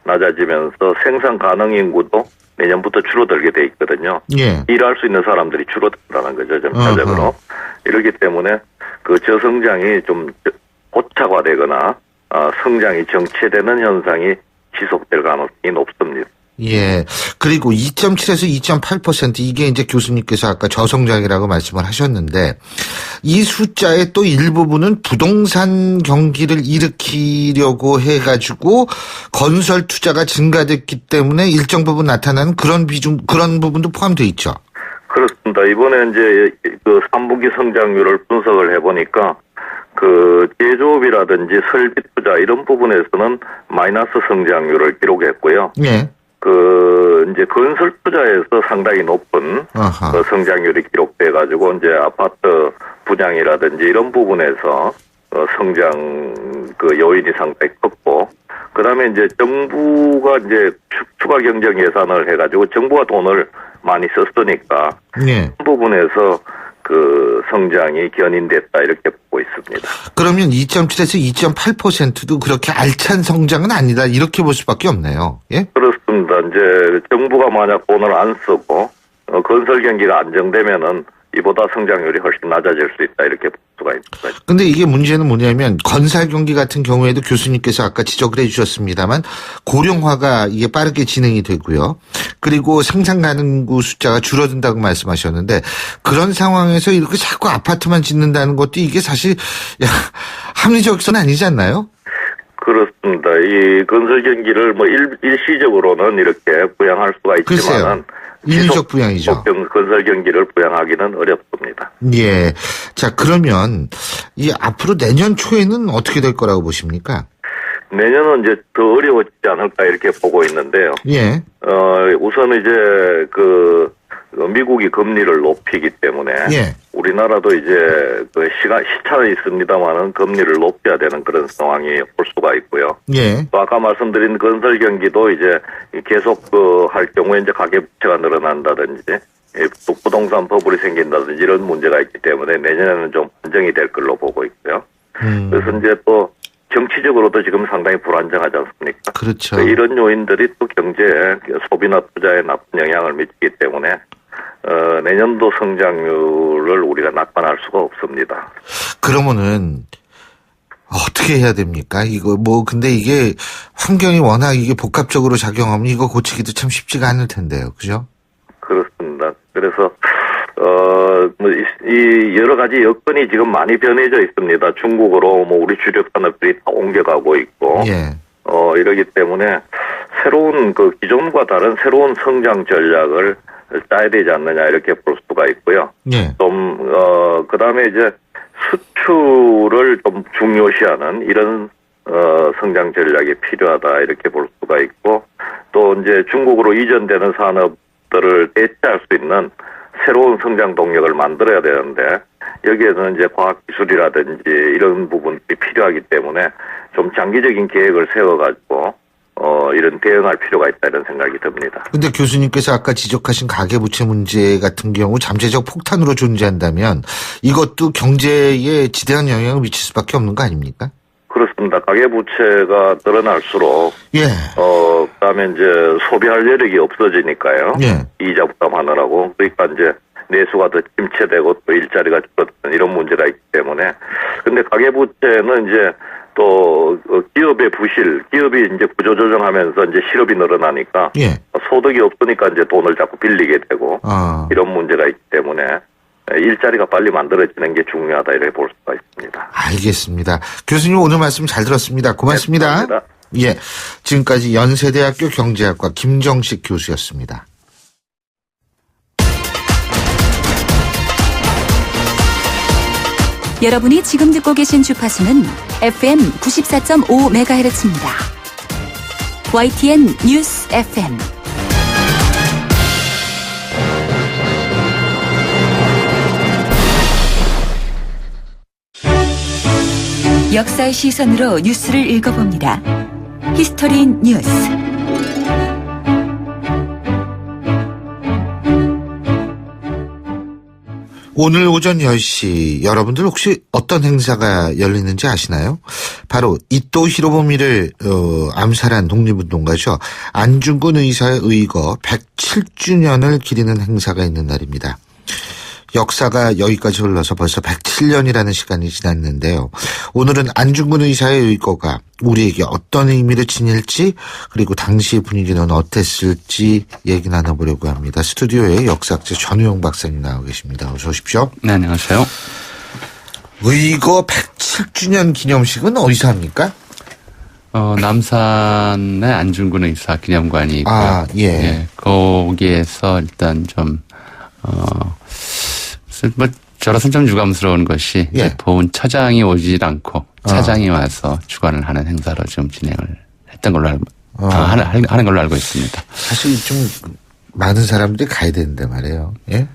낮아지면서 생산 가능 인구도 내년부터 줄어들게 돼 있거든요. 예. 일할 수 있는 사람들이 줄어든다는 거죠, 점차적으로. 이렇기 때문에 그 저성장이 좀 고착화되거나 성장이 정체되는 현상이 지속될 가능성이 높습니다. 예. 그리고 2.7에서 2.8% 이게 이제 교수님께서 아까 저성장이라고 말씀을 하셨는데 이 숫자의 또 일부분은 부동산 경기를 일으키려고 해가지고 건설 투자가 증가됐기 때문에 일정 부분 나타나는 그런 부분도 포함되어 있죠. 그렇습니다. 이번에 이제 그 3분기 성장률을 분석을 해보니까 제조업이라든지 설비 투자 이런 부분에서는 마이너스 성장률을 기록했고요. 예. 이제 건설 투자에서 상당히 높은 성장률이 기록돼가지고 이제 아파트 분양이라든지 이런 부분에서 성장 요인이 상당히 컸고, 그 다음에 이제 정부가 이제 추가 경정 예산을 해가지고 정부가 돈을 많이 썼으니까 네. 그 부분에서 성장이 견인됐다 이렇게 보고 있습니다. 그러면 2.7에서 2.8%도 그렇게 알찬 성장은 아니다 이렇게 볼 수밖에 없네요. 예? 그렇습니다. 이제 정부가 만약 돈을 안 쓰고 건설 경기가 안정되면은 이보다 성장률이 훨씬 낮아질 수 있다 이렇게 볼 수가 있습니다. 근데 이게 문제는 뭐냐면 건설 경기 같은 경우에도 교수님께서 아까 지적을 해주셨습니다만 고령화가 이게 빠르게 진행이 되고요. 그리고 생산 가능구 숫자가 줄어든다고 말씀하셨는데 그런 상황에서 이렇게 자꾸 아파트만 짓는다는 것도 이게 사실 합리적은 아니지 않나요? 그렇습니다. 이 건설 경기를 뭐 일시적으로는 이렇게 부양할 수가 있지만은 인위적 부양이죠. 건설 경기를 부양하기는 어렵습니다. 예. 자, 그러면 이 앞으로 내년 초에는 어떻게 될 거라고 보십니까? 내년은 이제 더 어려워지지 않을까 이렇게 보고 있는데요. 예. 우선 이제 미국이 금리를 높이기 때문에 예. 우리나라도 이제 시차는 있습니다만은 금리를 높여야 되는 그런 상황이 올 수가 있고요. 예. 또 아까 말씀드린 건설 경기도 이제 계속 할 경우에 이제 가계 부채가 늘어난다든지 또 부동산 버블이 생긴다든지 이런 문제가 있기 때문에 내년에는 좀 안정이 될 걸로 보고 있고요. 그래서 이제 또 정치적으로도 지금 상당히 불안정하지 않습니까? 그렇죠. 이런 요인들이 또 경제에 소비나 투자에 나쁜 영향을 미치기 때문에 내년도 성장률을 우리가 낙관할 수가 없습니다. 그러면은 어떻게 해야 됩니까? 이거 근데 이게 환경이 워낙 이게 복합적으로 작용하면 이거 고치기도 참 쉽지가 않을 텐데요. 그죠? 그렇습니다. 그래서 이 여러 가지 여건이 지금 많이 변해져 있습니다. 중국으로 우리 주력 산업들이 다 옮겨가고 있고, 예. 이러기 때문에 새로운 기존과 다른 새로운 성장 전략을 짜야 되지 않느냐 이렇게 볼 수가 있고요. 예. 그다음에 이제 수출을 좀 중요시하는 이런 성장 전략이 필요하다 이렇게 볼 수가 있고, 또 이제 중국으로 이전되는 산업들을 대체할 수 있는 새로운 성장 동력을 만들어야 되는데 여기에는 이제 과학기술이라든지 이런 부분들이 필요하기 때문에 좀 장기적인 계획을 세워가지고 이런 대응할 필요가 있다 이런 생각이 듭니다. 근데 교수님께서 아까 지적하신 가계부채 문제 같은 경우 잠재적 폭탄으로 존재한다면 이것도 경제에 지대한 영향을 미칠 수밖에 없는 거 아닙니까? 그렇습니다. 가계부채가 늘어날수록 예. 그다음에 이제 소비할 여력이 없어지니까요. 예. 이자 부담하느라고. 그러니까 이제 내수가 더 침체되고 또 일자리가 줄어드는 이런 문제가 있기 때문에. 근데 가계부채는 이제 또 기업의 부실, 기업이 이제 구조조정하면서 이제 실업이 늘어나니까 예. 소득이 없으니까 이제 돈을 자꾸 빌리게 되고 이런 문제가 있기 때문에 일자리가 빨리 만들어지는 게 중요하다 이렇게 볼 수가 있습니다. 알겠습니다. 교수님 오늘 말씀 잘 들었습니다. 고맙습니다. 네, 예, 지금까지 연세대학교 경제학과 김정식 교수였습니다. 여러분이 지금 듣고 계신 주파수는 FM 94.5MHz입니다. YTN 뉴스 FM. 역사의 시선으로 뉴스를 읽어봅니다. 히스토리 뉴스. 오늘 오전 10시 여러분들 혹시 어떤 행사가 열리는지 아시나요? 바로 이토 히로부미를 암살한 독립운동가죠. 안중근 의사의 의거 107주년을 기리는 행사가 있는 날입니다. 역사가 여기까지 흘러서 벌써 107년이라는 시간이 지났는데요. 오늘은 안중근 의사의 의거가 우리에게 어떤 의미를 지닐지 그리고 당시의 분위기는 어땠을지 얘기 나눠보려고 합니다. 스튜디오에 역사학자 전우영 박사님 나와 계십니다. 어서 오십시오. 네, 안녕하세요. 의거 107주년 기념식은 어디서 합니까? 남산의 안중근 의사 기념관이 있고요. 예. 거기에서 일단 좀 저로서는 좀 유감스러운 것이 본 처장이 오질 않고 차장이 와서 주관을 하는 행사로 지금 진행을 했던 걸로 하는 걸로 알고 있습니다. 사실 좀 많은 사람들이 가야 되는데 말이에요. 예?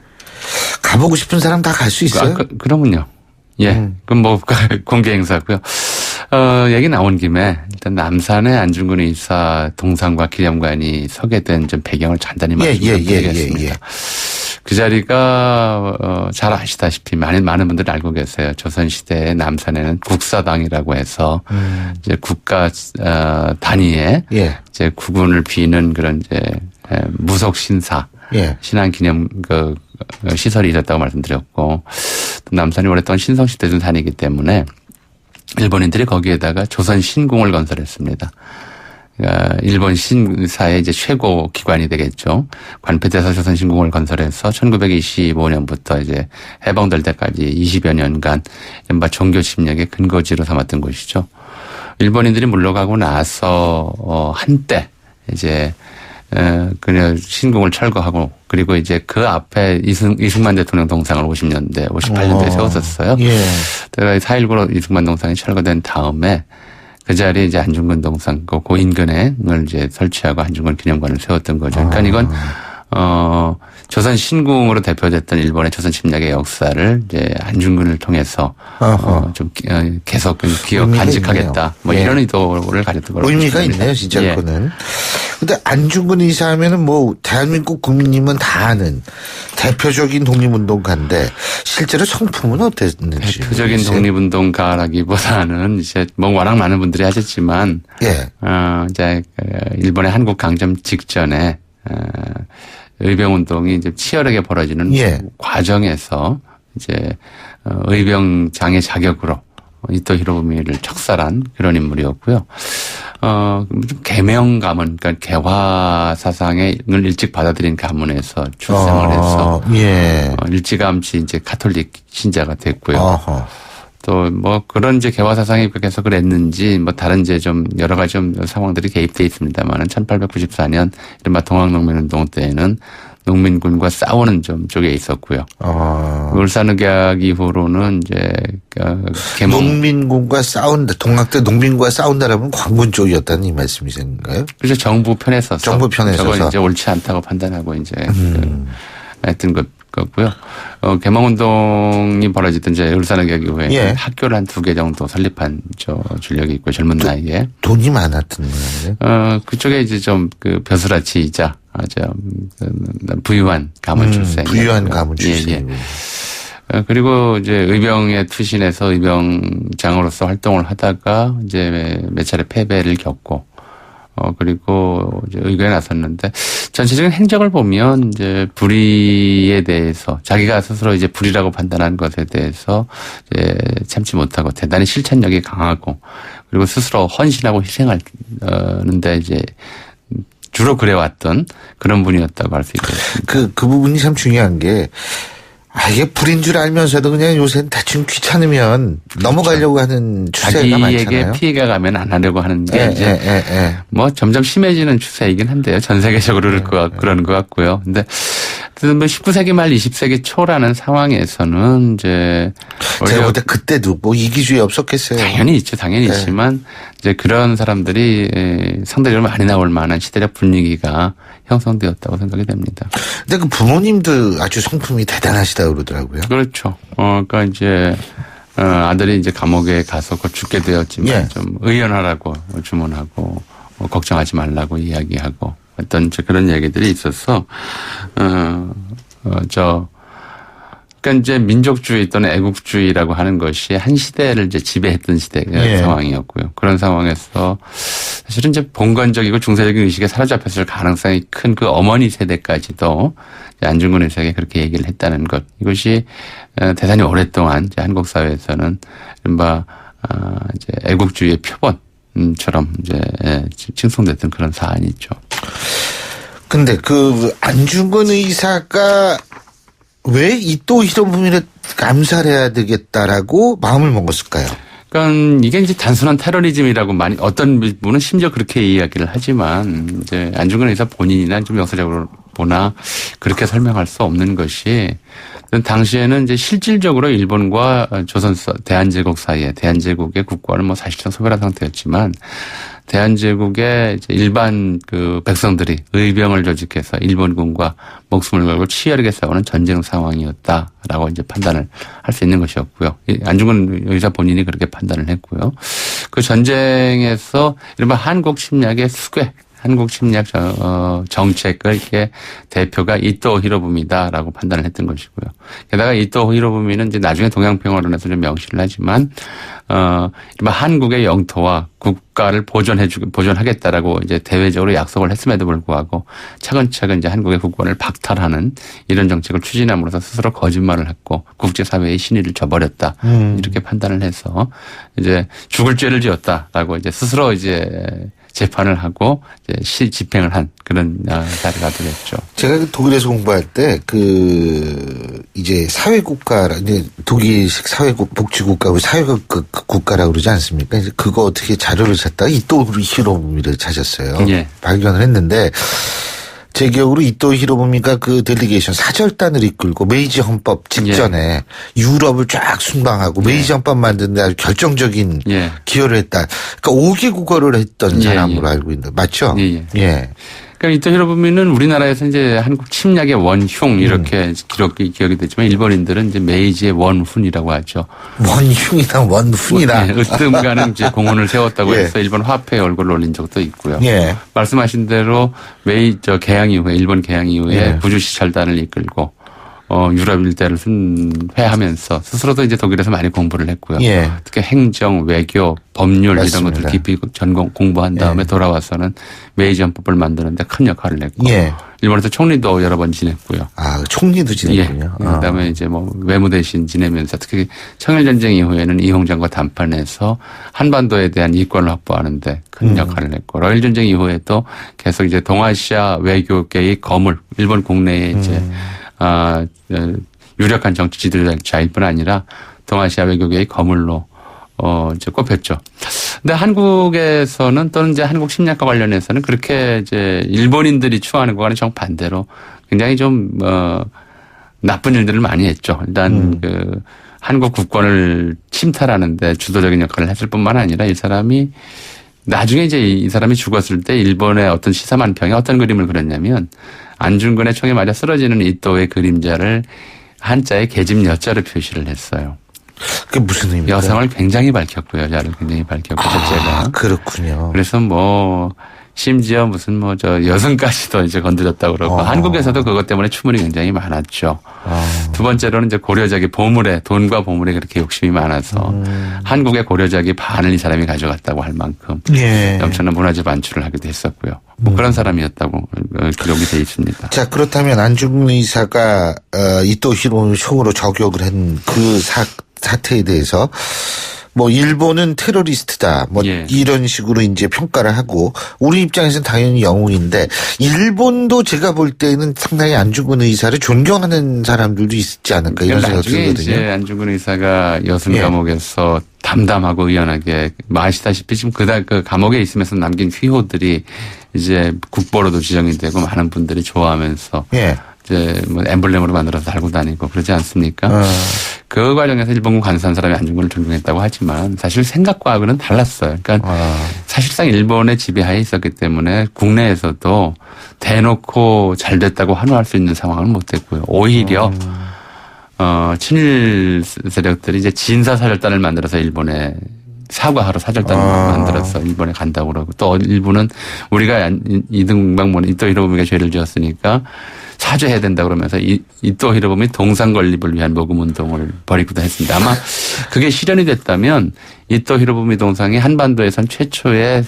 가보고 싶은 사람 다 갈 수 있어요? 그러면요. 예. 그럼 공개 행사고요. 얘기 나온 김에 일단 남산의 안중근 의사 동상과 기념관이 서게 된 좀 배경을 간단히 말씀드리겠습니다. 그 자리가 잘 아시다시피 많은 분들이 알고 계세요. 조선시대의 남산에는 국사당이라고 해서 이제 국가 단위의 이제 국운을 비는 그런 이제 무속 신사 신앙 기념 시설이 있었다고 말씀드렸고, 또 남산이 오랫동안 신성시대 산이기 때문에 일본인들이 거기에다가 조선 신궁을 건설했습니다. 그러니까 일본 신사의 이제 최고 기관이 되겠죠. 관패돼서 조선 신궁을 건설해서 1925년부터 이제 해방될 때까지 20여 년간 이른바 종교 침략의 근거지로 삼았던 곳이죠. 일본인들이 물러가고 나서 한때 이제 그냥 신궁을 철거하고 그리고 이제 그 앞에 이승만 대통령 동상을 50년대, 58년도에 세웠었어요. 예. 그러니까 4.19로 이승만 동상이 철거된 다음에 그 자리에 이제 안중근 동상, 그 인근에 이제 설치하고 안중근 기념관을 세웠던 거죠. 그러니까 이건 조선 신궁으로 대표됐던 일본의 조선 침략의 역사를 이제 안중근을 통해서 좀 계속 기억 간직하겠다. 있네요. 뭐 예. 이런 의도를 가졌던 걸로 의미가 보십니다. 있네요, 진짜 예. 그거는. 근데 안중근 의사하면은 뭐 대한민국 국민님은 다 아는 대표적인 독립운동가인데 실제로 성품은 어땠는지. 대표적인 독립운동가라기보다는 이제 뭐 워낙 많은 분들이 하셨지만, 예. 이제 일본의 한국 강점 직전에 의병운동이 이제 치열하게 벌어지는 예. 과정에서 이제 의병장의 자격으로 이토 히로부미를 척살한 그런 인물이었고요. 좀 개명 가문, 그러니까 개화 사상을 일찍 받아들인 가문에서 출생을 해서 예. 일찌감치 이제 카톨릭 신자가 됐고요. 또 뭐 그런 이제 개화 사상이 그래서 그랬는지 뭐 다른 이제 좀 여러 가지 좀 상황들이 개입돼 있습니다만은 1894년 이른바 동학농민운동 때에는 농민군과 싸우는 좀 쪽에 있었고요. 울산의학 이후로는 이제 농민군과 싸운다, 동학대 농민과 싸운다라면 광군 쪽이었다는 이 말씀이신가요? 그래서 정부 편에 서서. 정부 편에 서서. 저건 이제 옳지 않다고 판단하고 이제 했던 거고요. 개몽운동이 벌어지던 이제 울산의학 이후에 예. 학교를 한 2개 정도 설립한 줄력이 있고 젊은 나이에. 돈이 많았던 모양이에요. 그쪽에 이제 좀 벼슬아치이자 부유한 가문 출신. 부유한 가문 출신. 예, 예. 그리고 이제 의병에 투신해서 의병장으로서 활동을 하다가 이제 몇 차례 패배를 겪고 그리고 이제 의거에 나섰는데 전체적인 행적을 보면 이제 불의에 대해서 자기가 스스로 이제 불의라고 판단한 것에 대해서 이제 참지 못하고 대단히 실천력이 강하고 그리고 스스로 헌신하고 희생하는데 이제 주로 그래왔던 그런 분이었다고 할 수 있겠습니다. 그 부분이 참 중요한 게 이게 불인 줄 알면서도 그냥 요새는 대충 귀찮으면 넘어가려고 하는 추세가 많잖아요. 자기에게 피해가 가면 안 하려고 하는 게 이제 뭐 점점 심해지는 추세이긴 한데요. 전 세계적으로 그러는 것 같고요. 근데 뭐 19세기 말 20세기 초라는 상황에서는 이제 제가 볼 때 그때도 뭐 이기주의 없었겠어요. 당연히 있죠. 당연히 있지만 이제 그런 사람들이 상대적으로 많이 나올 만한 시대적 분위기가 형성되었다고 생각이 됩니다. 근데 그 부모님도 아주 성품이 대단하시다 그러더라고요. 그렇죠. 그러니까 이제 아들이 이제 감옥에 가서 곧 죽게 되었지만 좀 의연하라고 주문하고 걱정하지 말라고 이야기하고 어떤 그런 얘기들이 있어서 그러니까 이제 민족주의 또는 애국주의라고 하는 것이 한 시대를 이제 지배했던 시대 상황이었고요. 그런 상황에서 사실은 이제 봉건적이고 중세적인 의식에 사로잡혔을 가능성이 큰 그 어머니 세대까지도 안중근 의사에게 그렇게 얘기를 했다는 것. 이것이 대단히 오랫동안 이제 한국 사회에서는 이른바 이제 애국주의의 표본처럼 이제 칭송됐던 그런 사안이 있죠. 근데 그 안중근 의사가 왜 이토 히로부미를 암살해야 되겠다라고 마음을 먹었을까요? 그러니까 이게 이제 단순한 테러리즘이라고 어떤 분은 심지어 그렇게 이야기를 하지만 이제 안중근 의사 본인이나 좀 역사적으로 보나 그렇게 설명할 수 없는 것이 당시에는 이제 실질적으로 일본과 조선 대한제국 사이에 대한제국의 국권을 뭐 사실상 소멸한 상태였지만 대한제국의 일반 그 백성들이 의병을 조직해서 일본군과 목숨을 걸고 치열하게 싸우는 전쟁 상황이었다라고 이제 판단을 할 수 있는 것이었고요. 안중근 의사 본인이 그렇게 판단을 했고요. 그 전쟁에서 이른바 한국 침략의 수괴, 한국 침략 정책의 대표가 이토 히로부미다라고 판단을 했던 것이고요. 게다가 이토 히로부미는 이제 나중에 동양평화론에서 좀 명시를 하지만 이른바 한국의 영토와 국가를 보존하겠다라고 이제 대외적으로 약속을 했음에도 불구하고 차근차근 이제 한국의 국권을 박탈하는 이런 정책을 추진함으로써 스스로 거짓말을 했고 국제사회의 신의를 저버렸다 이렇게 판단을 해서 이제 죽을 죄를 지었다라고 이제 스스로 이제 재판을 하고 이제 집행을 한 그런 자리가 되겠죠. 제가 독일에서 공부할 때 이제 사회국가라 이제 독일식 복지국가고 사회국가라고 그러지 않습니까? 이제 그거 어떻게 자료를 찾다가 이토 히로부미를 찾았어요. 예. 발견을 했는데. 제 기억으로 이토 히로부미가 그 델리게이션 사절단을 이끌고 메이지 헌법 직전에 유럽을 쫙 순방하고 메이지 헌법 만드는 데 아주 결정적인 기여를 했다. 그러니까 5개 국어를 했던 사람으로 알고 있는데 맞죠? 예. 그러니까 이토 히로부미는 우리나라에서 이제 한국 침략의 원흉 이렇게 기억이 되지만 일본인들은 이제 메이지의 원훈이라고 하죠. 원흉이나 원훈이나. 으뜸가는 이제 공헌을 세웠다고 해서 일본 화폐에 얼굴을 올린 적도 있고요. 말씀하신 대로 개항 이후에 일본 개항 이후에 부주시찰단을 이끌고 유럽 일대를 순회하면서 스스로도 이제 독일에서 많이 공부를 했고요. 특히 행정, 외교, 법률 맞습니다. 이런 것들 깊이 공부한 다음에 돌아와서는 메이지 헌법을 만드는데 큰 역할을 했고 일본에서 총리도 여러 번 지냈고요. 아, 총리도 지냈군요. 그다음에 이제 외무대신 지내면서 특히 청일전쟁 이후에는 이홍장과 담판해서 한반도에 대한 이권을 확보하는데 큰 역할을 했고 러일 전쟁 이후에도 계속 이제 동아시아 외교계의 거물 일본 국내에 이제 유력한 정치 지도자일 뿐 아니라 동아시아 외교계의 거물로 이제 꼽혔죠. 근데 한국에서는 또는 이제 한국 심리학과 관련해서는 그렇게 이제 일본인들이 추구하는 것과는 정반대로 굉장히 좀 나쁜 일들을 많이 했죠. 일단 한국 국권을 침탈하는데 주도적인 역할을 했을 뿐만 아니라 이 사람이 나중에 이제 이 사람이 죽었을 때 일본의 어떤 시사만평에 어떤 그림을 그렸냐면 안중근의 총에 맞아 쓰러지는 이토의 그림자를 한자에 계집 여자로 표시를 했어요. 그게 무슨 의미입니까? 여성을 굉장히 밝혔고 여자를 굉장히 밝혔고 첫째가. 그렇군요. 그래서 심지어 무슨 여성까지도 이제 건드렸다고 그러고 한국에서도 그것 때문에 추문이 굉장히 많았죠. 두 번째로는 이제 고려작이 돈과 보물에 그렇게 욕심이 많아서 한국의 고려작이 반을 이 사람이 가져갔다고 할 만큼 엄청난 문화재 반출을 하기도 했었고요. 그런 사람이었다고 기록이 돼 있습니다. 자, 그렇다면 안중근 의사가 이토 히로부미 총으로 저격을 한 그 사태에 대해서 일본은 테러리스트다. 이런 식으로 이제 평가를 하고, 우리 입장에서는 당연히 영웅인데, 일본도 제가 볼 때는 상당히 안중근 의사를 존경하는 사람들도 있지 않을까, 이런 생각이 들거든요. 이제 안중근 의사가 여순 감옥에서 담담하고 의연하게, 아시다시피 지금 그 감옥에 있으면서 남긴 휘호들이 이제 국보로도 지정이 되고 많은 분들이 좋아하면서, 이제 엠블렘으로 만들어서 달고 다니고 그러지 않습니까? 그 과정에서 일본군 간수한 사람이 안중근을 존경했다고 하지만 사실 생각과는 달랐어요. 그러니까 사실상 일본의 지배하에 있었기 때문에 국내에서도 대놓고 잘 됐다고 환호할 수 있는 상황은 못 됐고요. 오히려 친일 세력들이 이제 진사사절단을 만들어서 일본에 사과하러 사절단을 만들어서 일본에 간다고 그러고 또 일부는 우리가 이등방문 이토 히로부미가 죄를 지었으니까 사죄해야 된다 그러면서 이토 히로부미 동상 건립을 위한 모금 운동을 벌이기도 했습니다. 아마 그게 실현이 됐다면 이토 히로부미 동상이 한반도에선 최초의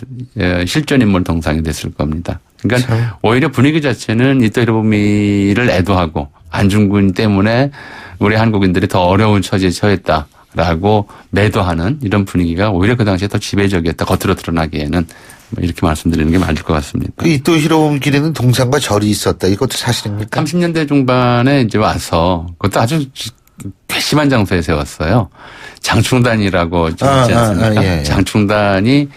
실존 인물 동상이 됐을 겁니다. 그러니까 오히려 분위기 자체는 이토 히로부미를 애도하고 안중근 때문에 우리 한국인들이 더 어려운 처지에 처했다. 라고 매도하는 이런 분위기가 오히려 그 당시에 더 지배적이었다. 겉으로 드러나기에는 이렇게 말씀드리는 게 맞을 것 같습니다. 그 이토 히로부미 길에는 동상과 절이 있었다. 이것도 사실입니까? 30년대 중반에 이제 와서 그것도 아주 괘씸한 장소에 세웠어요. 장충단이라고 있지 않습니까? 장충단이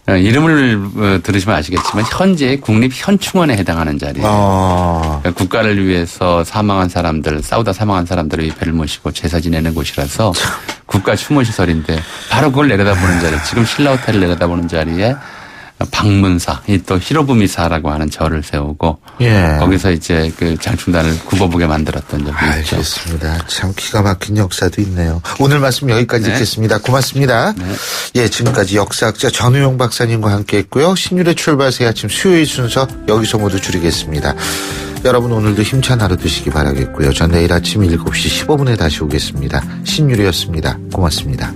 이름을 들으시면 아시겠지만 현재 국립현충원에 해당하는 자리예요. 그러니까 국가를 위해서 사망한 사람들, 싸우다 사망한 사람들의 위패를 모시고 제사 지내는 곳이라서 국가 추모시설인데 바로 그걸 내려다보는 자리, 지금 신라호텔을 내려다보는 자리에 방문사, 또 히로부미사라고 하는 절을 세우고 거기서 이제 그 장충단을 굽어보게 만들었던 적이 있죠. 알겠습니다. 참 기가 막힌 역사도 있네요. 오늘 말씀 여기까지 듣겠습니다. 고맙습니다. 지금까지 역사학자 전우용 박사님과 함께했고요. 신율의 출발 새 아침 수요일 순서 여기서 모두 줄이겠습니다. 여러분 오늘도 힘찬 하루 되시기 바라겠고요. 전 내일 아침 7시 15분에 다시 오겠습니다. 신율이었습니다. 고맙습니다.